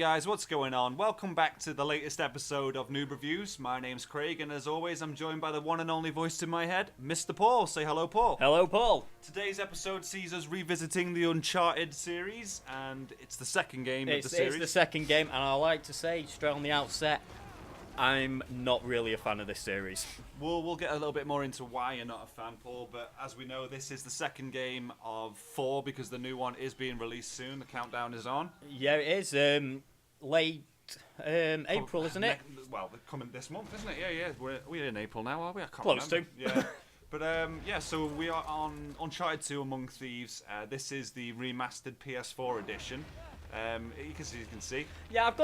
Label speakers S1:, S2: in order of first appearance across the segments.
S1: guys, what's going on? Welcome back to the latest episode of Noob Reviews. My name's Craig, and as always, I'm joined by the one and only voice in my head, Mr. Paul. Say hello, Paul.
S2: Hello, Paul.
S1: Today's episode sees us revisiting the Uncharted series, and it's the second game of the series.
S2: It's the second game, and I like to say, straight on the outset, I'm not really a fan of this series.
S1: We'll get a little bit more into why you're not a fan, Paul, but as we know, this is the second game of 4 because the new one is being released soon. The countdown is on.
S2: Yeah, it is. Late April, isn't it?
S1: Well, they're coming this month, isn't it? Yeah. We're in April now, are we? I can't
S2: Close
S1: remember.
S2: to.
S1: Yeah. But so we are on Uncharted 2 Among Thieves. This is the remastered PS4 edition. You can see.
S2: Yeah, I've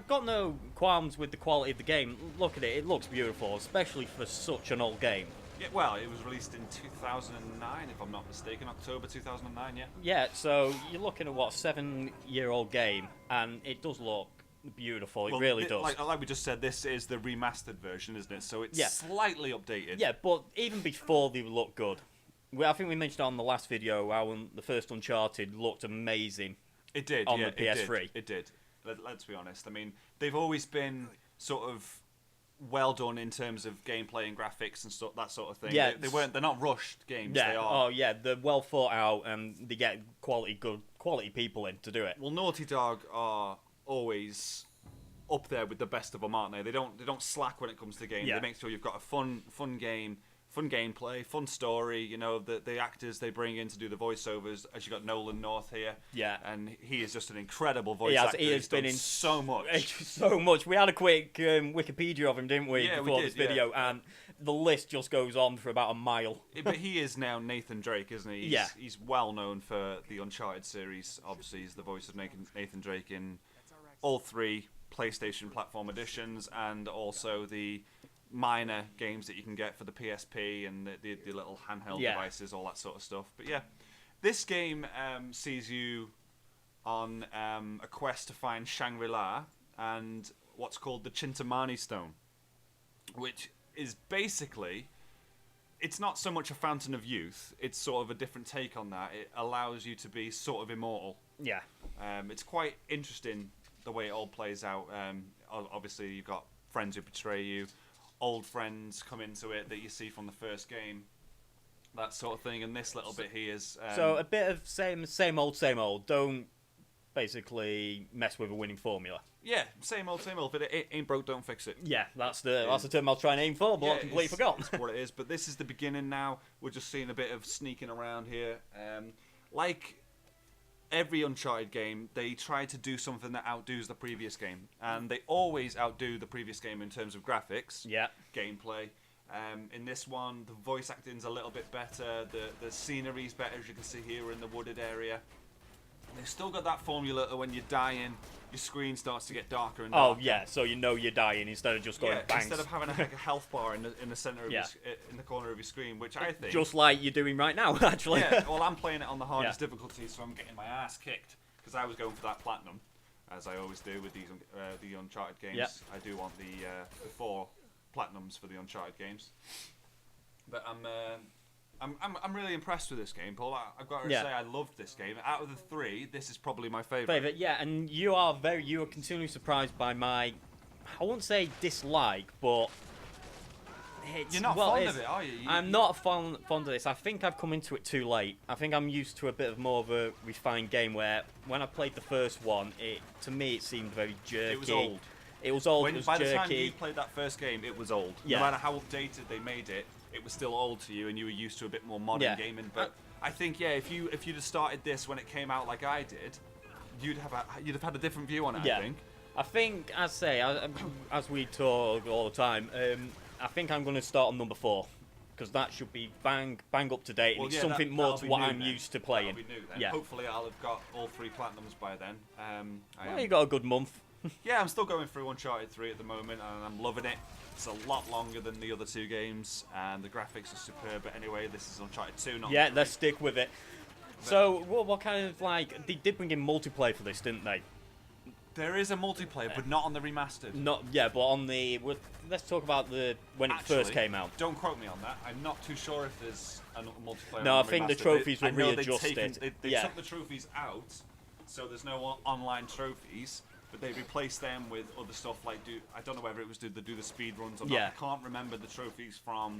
S2: got no qualms with the quality of the game. Look at it; it looks beautiful, especially for such an old game.
S1: Yeah, well, it was released in 2009, if I'm not mistaken, October 2009. Yeah.
S2: Yeah, so you're looking at what, 7-year-old game, and it does look beautiful. It really does.
S1: Like we just said, this is the remastered version, isn't it? So it's slightly updated.
S2: Yeah, but even before they look good, I think we mentioned on the last video how the first Uncharted looked amazing.
S1: It did,
S2: on the PS3.
S1: It did. Let's be honest. I mean, they've always been sort of well done in terms of gameplay and graphics and that sort of thing.
S2: Yeah,
S1: they're not rushed games.
S2: Yeah.
S1: They are.
S2: Oh yeah, they're well thought out and they get good quality people in to do it.
S1: Well, Naughty Dog are always up there with the best of them, aren't they? They don't slack when it comes to games.
S2: Yeah.
S1: They make sure you've got a fun game. Fun gameplay, fun story. You know, the actors they bring in to do the voiceovers. As you got Nolan North here,
S2: yeah,
S1: and he is just an incredible voice actor.
S2: He has been in
S1: so much,
S2: so much. We had a quick Wikipedia of him, didn't we?
S1: Yeah,
S2: before
S1: we did,
S2: this video, and the list just goes on for about a mile.
S1: But he is now Nathan Drake, isn't he? He's well known for the Uncharted series. Obviously, he's the voice of Nathan Drake in all 3 PlayStation platform editions, and also the minor games that you can get for the PSP and the little handheld devices, all that sort of stuff. But yeah, this game sees you on a quest to find Shangri-La and what's called the Chintamani Stone, which is basically, it's not so much a fountain of youth, it's sort of a different take on that. It allows you to be sort of immortal.
S2: Yeah.
S1: It's quite interesting the way it all plays out. Obviously, you've got friends who betray you, old friends come into it that you see from the first game, that sort of thing, and this little bit here is...
S2: so a bit of same old. Don't basically mess with a winning formula.
S1: Yeah, same old. If it ain't broke, don't fix it.
S2: Yeah, that's the term I was trying to aim for, but I completely forgot.
S1: That's what it is, but this is the beginning now. We're just seeing a bit of sneaking around here. Like every Uncharted game, they try to do something that outdoes the previous game, and they always outdo the previous game in terms of graphics, gameplay. In this one, the voice acting's a little bit better, the scenery's better, as you can see here. We're in the wooded area. They've still got that formula that when you're dying, your screen starts to get darker and darker.
S2: Oh yeah, so you know you're dying instead of just going bangs.
S1: Instead of having like a health bar in the center of in the corner of your screen, which I think
S2: just like you're doing right now, actually.
S1: Yeah, well, I'm playing it on the hardest difficulty, so I'm getting my ass kicked because I was going for that platinum, as I always do with these the Uncharted games.
S2: Yep.
S1: I do want the 4 platinums for the Uncharted games, but I'm really impressed with this game, Paul. I've got to say I loved this game. Out of the 3, this is probably my favourite.
S2: Yeah, and you are continually surprised by my, I won't say dislike, but
S1: you're not fond of it, are you?
S2: I'm not fond of this. I think I've come into it too late. I think I'm used to a bit of more of a refined game where when I played the first one, to me it seemed very jerky.
S1: It was old.
S2: It was old. It was
S1: by
S2: jerky.
S1: the time you played that first game, it was old.
S2: Yeah.
S1: No matter how updated they made it, it was still old to you, and you were used to a bit more modern gaming. But I think, if you'd have started this when it came out like I did, you'd have had a different view on it.
S2: Yeah. I think, as we talk all the time, I think I'm going to start on number 4 because that should be bang up to date. And it's something more to what I'm used to playing.
S1: That'll be new then.
S2: Yeah.
S1: Hopefully, I'll have got all 3 platinums by then.
S2: You got a good month.
S1: Yeah, I'm still going through Uncharted 3 at the moment, and I'm loving it. It's a lot longer than the other 2 games, and the graphics are superb. But anyway, this is Uncharted 2, not 3.
S2: Let's stick with it. So, what kind of they did bring in multiplayer for this, didn't they?
S1: There is a multiplayer, but not on the remastered.
S2: But on the. Let's talk about when it first came out.
S1: Don't quote me on that. I'm not too sure if there's a multiplayer.
S2: No,
S1: on
S2: I think the
S1: remastered.
S2: trophies were readjusted.
S1: They took the trophies out, so there's no online trophies. but they replaced them with other stuff like I don't know whether it was do the speed runs or not.
S2: Yeah.
S1: I can't remember the trophies from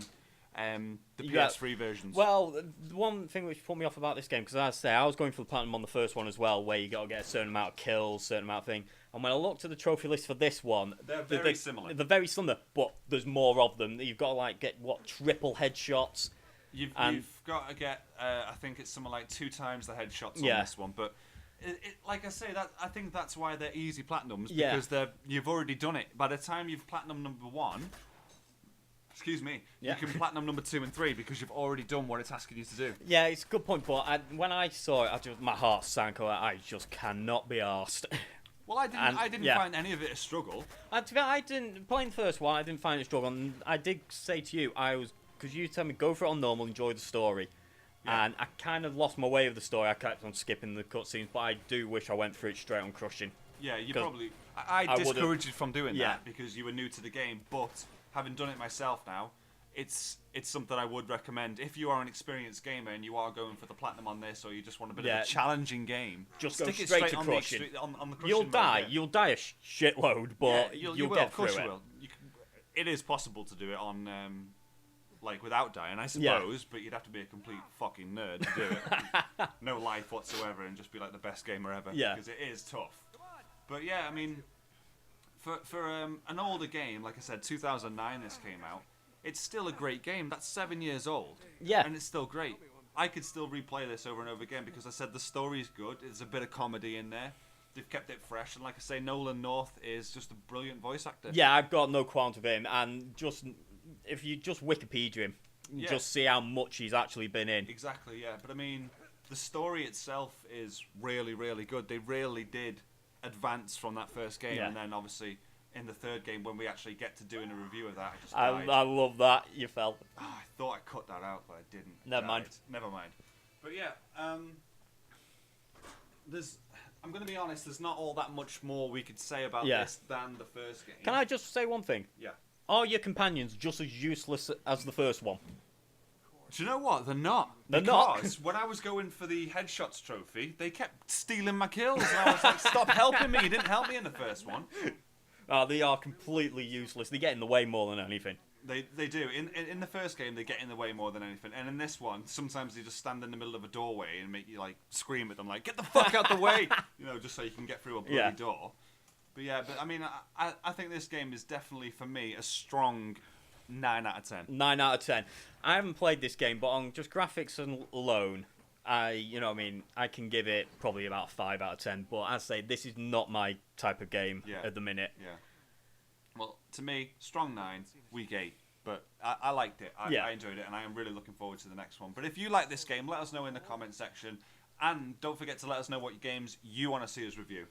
S1: the PS3 versions.
S2: Well, the one thing which put me off about this game, because as I say, I was going for the platinum on the first one as well, where you got to get a certain amount of kills, certain amount of thing. And when I looked at the trophy list for this one,
S1: they're very similar.
S2: They're very similar, but there's more of them. You've got to get triple headshots.
S1: You've got to get, I think it's something like 2 times the headshots on this one, but. Like I say, I think that's why they're easy platinums, because you've already done it. By the time you've platinum number 1, you can platinum number 2 and 3 because you've already done what it's asking you to do.
S2: Yeah, it's a good point, but when I saw it, my heart sank. I just cannot be arsed.
S1: Well, I didn't find any of it a struggle.
S2: I didn't playing the first one. I didn't find it a struggle, and I did say to you, because you told me go for it on normal, enjoy the story. Yeah. And I kind of lost my way of the story. I kept on skipping the cutscenes, but I do wish I went through it straight on crushing.
S1: Yeah, you probably. I discouraged you from doing that because you were new to the game. But having done it myself now, it's something I would recommend if you are an experienced gamer and you are going for the platinum on this, or you just want a bit of a challenging game.
S2: Just stick it straight to crushing. On the crushing you'll die a shitload, but you'll get through it.
S1: It is possible to do it on. Without dying, I suppose, but you'd have to be a complete fucking nerd to do it. No life whatsoever, and just be like the best gamer ever.
S2: Yeah.
S1: Because it is tough. But yeah, I mean, for an older game, like I said, 2009 this came out, it's still a great game. That's 7 years old.
S2: Yeah.
S1: And it's still great. I could still replay this over and over again because I said the story's good, there's a bit of comedy in there. They've kept it fresh, and like I say, Nolan North is just a brilliant voice actor.
S2: Yeah, I've got no qualms with him, and if you just Wikipedia him, just see how much he's actually been in.
S1: Exactly, yeah. But I mean, the story itself is really, really good. They really did advance from that first game, and then obviously in the third game, when we actually get to doing a review of that,
S2: I love that. You felt.
S1: Oh, I thought I cut that out, but I didn't.
S2: Never mind.
S1: But yeah, I'm going to be honest. There's not all that much more we could say about this than the first game.
S2: Can I just say one thing?
S1: Yeah.
S2: Are your companions just as useless as the first one?
S1: Do you know what? They're not. Because when I was going for the headshots trophy, they kept stealing my kills. And I was like, stop helping me. You didn't help me in the first one.
S2: They are completely useless. They get in the way more than anything.
S1: They do. In the first game, they get in the way more than anything. And in this one, sometimes they just stand in the middle of a doorway and make you scream at them get the fuck out the way! Just so you can get through a bloody door. But yeah, I mean, I think this game is definitely, for me, a strong 9 out of 10.
S2: 9 out of 10. I haven't played this game, but on just graphics alone, I can give it probably about 5 out of 10. But as I say, this is not my type of game at the minute.
S1: Yeah. Well, to me, strong 9, weak 8. But I liked it. I enjoyed it, and I am really looking forward to the next one. But if you like this game, let us know in the comment section. And don't forget to let us know what games you want to see us review.